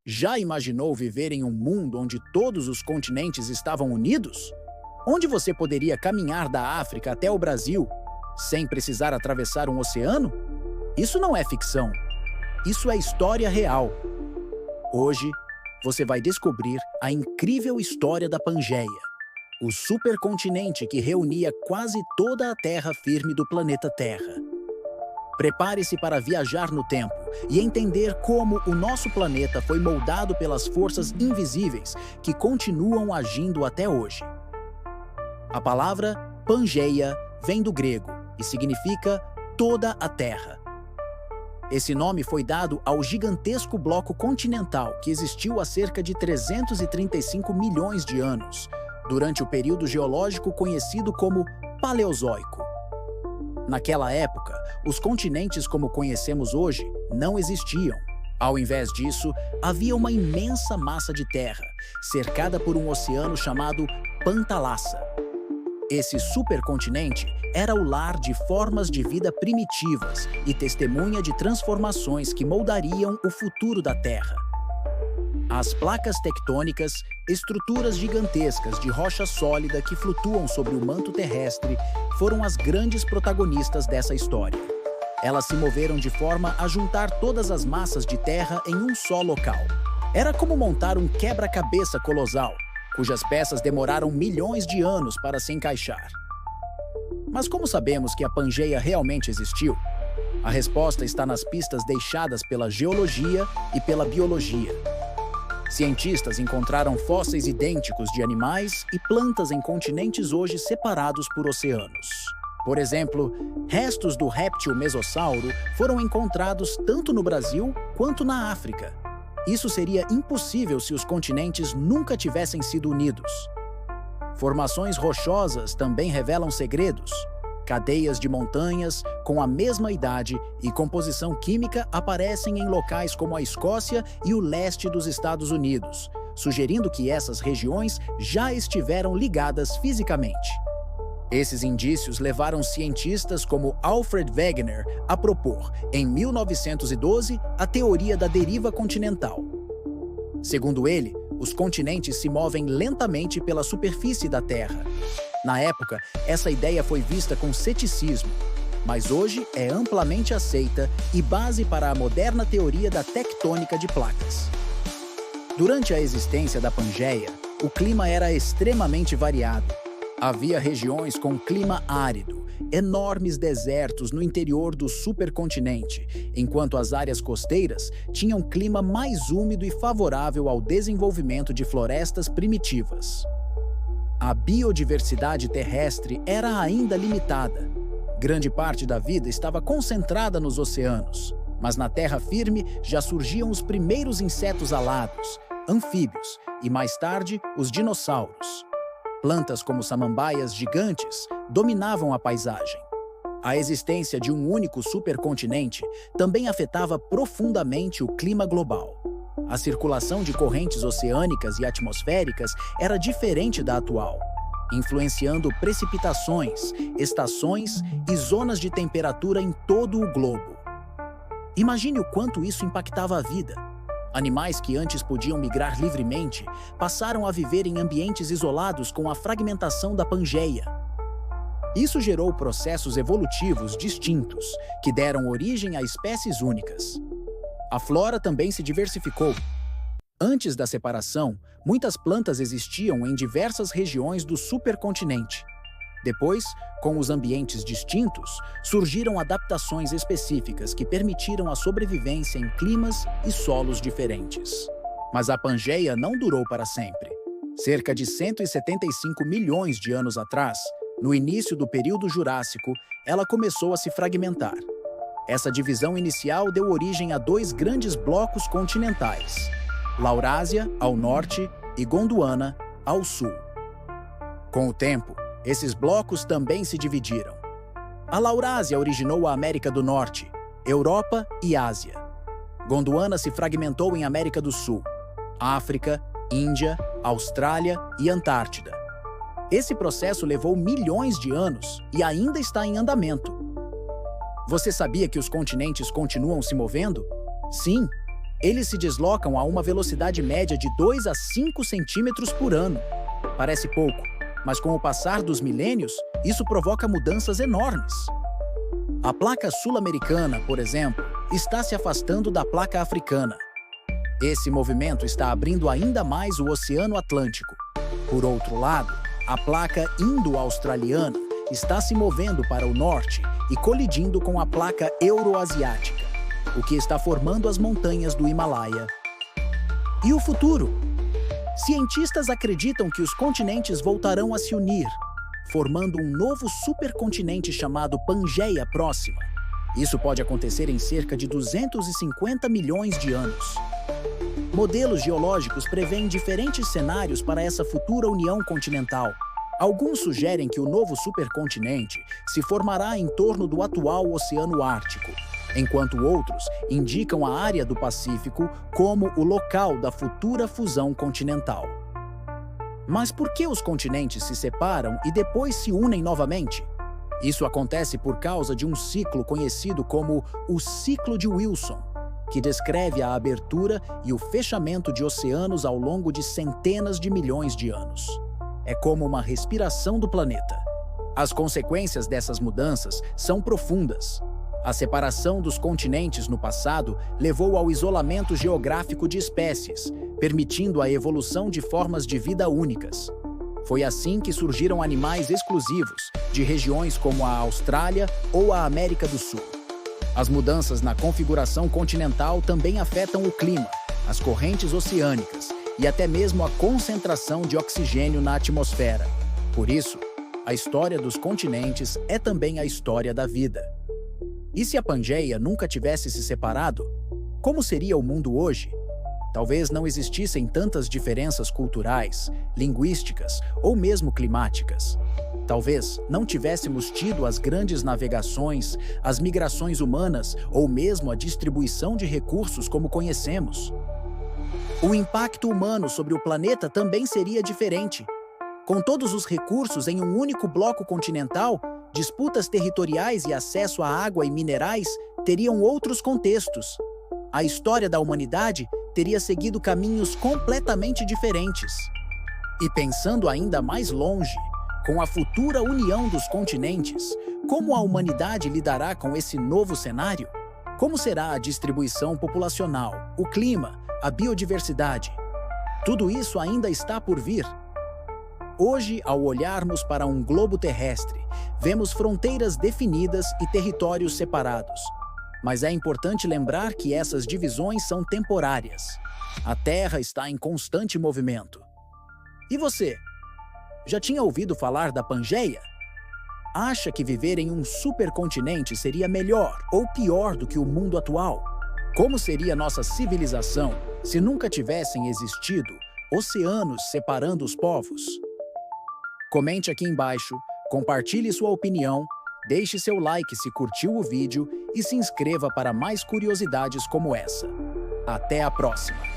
Já imaginou viver em um mundo onde todos os continentes estavam unidos? Onde você poderia caminhar da África até o Brasil sem precisar atravessar um oceano? Isso não é ficção. Isso é história real. Hoje, você vai descobrir a incrível história da Pangeia, o supercontinente que reunia quase toda a terra firme do planeta Terra. Prepare-se para viajar no tempo e entender como o nosso planeta foi moldado pelas forças invisíveis que continuam agindo até hoje. A palavra Pangeia vem do grego e significa toda a Terra. Esse nome foi dado ao gigantesco bloco continental que existiu há cerca de 335 milhões de anos, durante o período geológico conhecido como Paleozoico. Naquela época, os continentes como conhecemos hoje não existiam. Ao invés disso, havia uma imensa massa de terra, cercada por um oceano chamado Pantalassa. Esse supercontinente era o lar de formas de vida primitivas e testemunha de transformações que moldariam o futuro da Terra. As placas tectônicas, estruturas gigantescas de rocha sólida que flutuam sobre o manto terrestre, foram as grandes protagonistas dessa história. Elas se moveram de forma a juntar todas as massas de terra em um só local. Era como montar um quebra-cabeça colossal, cujas peças demoraram milhões de anos para se encaixar. Mas como sabemos que a Pangeia realmente existiu? A resposta está nas pistas deixadas pela geologia e pela biologia. Cientistas encontraram fósseis idênticos de animais e plantas em continentes hoje separados por oceanos. Por exemplo, restos do réptil mesossauro foram encontrados tanto no Brasil quanto na África. Isso seria impossível se os continentes nunca tivessem sido unidos. Formações rochosas também revelam segredos. Cadeias de montanhas com a mesma idade e composição química aparecem em locais como a Escócia e o leste dos Estados Unidos, sugerindo que essas regiões já estiveram ligadas fisicamente. Esses indícios levaram cientistas como Alfred Wegener a propor, em 1912, a teoria da deriva continental. Segundo ele, os continentes se movem lentamente pela superfície da Terra. Na época, essa ideia foi vista com ceticismo, mas hoje é amplamente aceita e base para a moderna teoria da tectônica de placas. Durante a existência da Pangeia, o clima era extremamente variado. Havia regiões com clima árido, enormes desertos no interior do supercontinente, enquanto as áreas costeiras tinham clima mais úmido e favorável ao desenvolvimento de florestas primitivas. A biodiversidade terrestre era ainda limitada. Grande parte da vida estava concentrada nos oceanos, mas na terra firme já surgiam os primeiros insetos alados, anfíbios e, mais tarde, os dinossauros. Plantas como samambaias gigantes dominavam a paisagem. A existência de um único supercontinente também afetava profundamente o clima global. A circulação de correntes oceânicas e atmosféricas era diferente da atual, influenciando precipitações, estações e zonas de temperatura em todo o globo. Imagine o quanto isso impactava a vida. Animais que antes podiam migrar livremente passaram a viver em ambientes isolados com a fragmentação da Pangeia. Isso gerou processos evolutivos distintos, que deram origem a espécies únicas. A flora também se diversificou. Antes da separação, muitas plantas existiam em diversas regiões do supercontinente. Depois, com os ambientes distintos, surgiram adaptações específicas que permitiram a sobrevivência em climas e solos diferentes. Mas a Pangeia não durou para sempre. Cerca de 175 milhões de anos atrás, no início do período Jurássico, ela começou a se fragmentar. Essa divisão inicial deu origem a dois grandes blocos continentais: Laurásia, ao norte, e Gondwana, ao sul. Com o tempo, esses blocos também se dividiram. A Laurásia originou a América do Norte, Europa e Ásia. Gondwana se fragmentou em América do Sul, África, Índia, Austrália e Antártida. Esse processo levou milhões de anos e ainda está em andamento. Você sabia que os continentes continuam se movendo? Sim, Eles se deslocam a uma velocidade média de 2 a 5 centímetros por ano. Parece pouco, mas com o passar dos milênios, isso provoca mudanças enormes. A placa sul-americana, por exemplo, está se afastando da placa africana. Esse movimento está abrindo ainda mais o Oceano Atlântico. Por outro lado, a placa indo-australiana está se movendo para o norte e colidindo com a placa euroasiática, o que está formando as montanhas do Himalaia. E o futuro? Cientistas acreditam que os continentes voltarão a se unir, formando um novo supercontinente chamado Pangeia Próxima. Isso pode acontecer em cerca de 250 milhões de anos. Modelos geológicos prevêem diferentes cenários para essa futura união continental. Alguns sugerem que o novo supercontinente se formará em torno do atual Oceano Ártico, enquanto outros indicam a área do Pacífico como o local da futura fusão continental. Mas por que os continentes se separam e depois se unem novamente? Isso acontece por causa de um ciclo conhecido como o ciclo de Wilson, que descreve a abertura e o fechamento de oceanos ao longo de centenas de milhões de anos. É como uma respiração do planeta. As consequências dessas mudanças são profundas. A separação dos continentes no passado levou ao isolamento geográfico de espécies, permitindo a evolução de formas de vida únicas. Foi assim que surgiram animais exclusivos, de regiões como a Austrália ou a América do Sul. As mudanças na configuração continental também afetam o clima, as correntes oceânicas e até mesmo a concentração de oxigênio na atmosfera. Por isso, a história dos continentes é também a história da vida. E se a Pangeia nunca tivesse se separado, como seria o mundo hoje? Talvez não existissem tantas diferenças culturais, linguísticas ou mesmo climáticas. Talvez não tivéssemos tido as grandes navegações, as migrações humanas ou mesmo a distribuição de recursos como conhecemos. O impacto humano sobre o planeta também seria diferente. Com todos os recursos em um único bloco continental, disputas territoriais e acesso à água e minerais teriam outros contextos. A história da humanidade teria seguido caminhos completamente diferentes. E pensando ainda mais longe, com a futura união dos continentes, como a humanidade lidará com esse novo cenário? Como será a distribuição populacional, o clima, a biodiversidade? Tudo isso ainda está por vir. Hoje, ao olharmos para um globo terrestre, vemos fronteiras definidas e territórios separados. Mas é importante lembrar que essas divisões são temporárias. A Terra está em constante movimento. E você? Já tinha ouvido falar da Pangeia? Acha que viver em um supercontinente seria melhor ou pior do que o mundo atual? Como seria nossa civilização se nunca tivessem existido oceanos separando os povos? Comente aqui embaixo, compartilhe sua opinião, deixe seu like se curtiu o vídeo e se inscreva para mais curiosidades como essa. Até a próxima!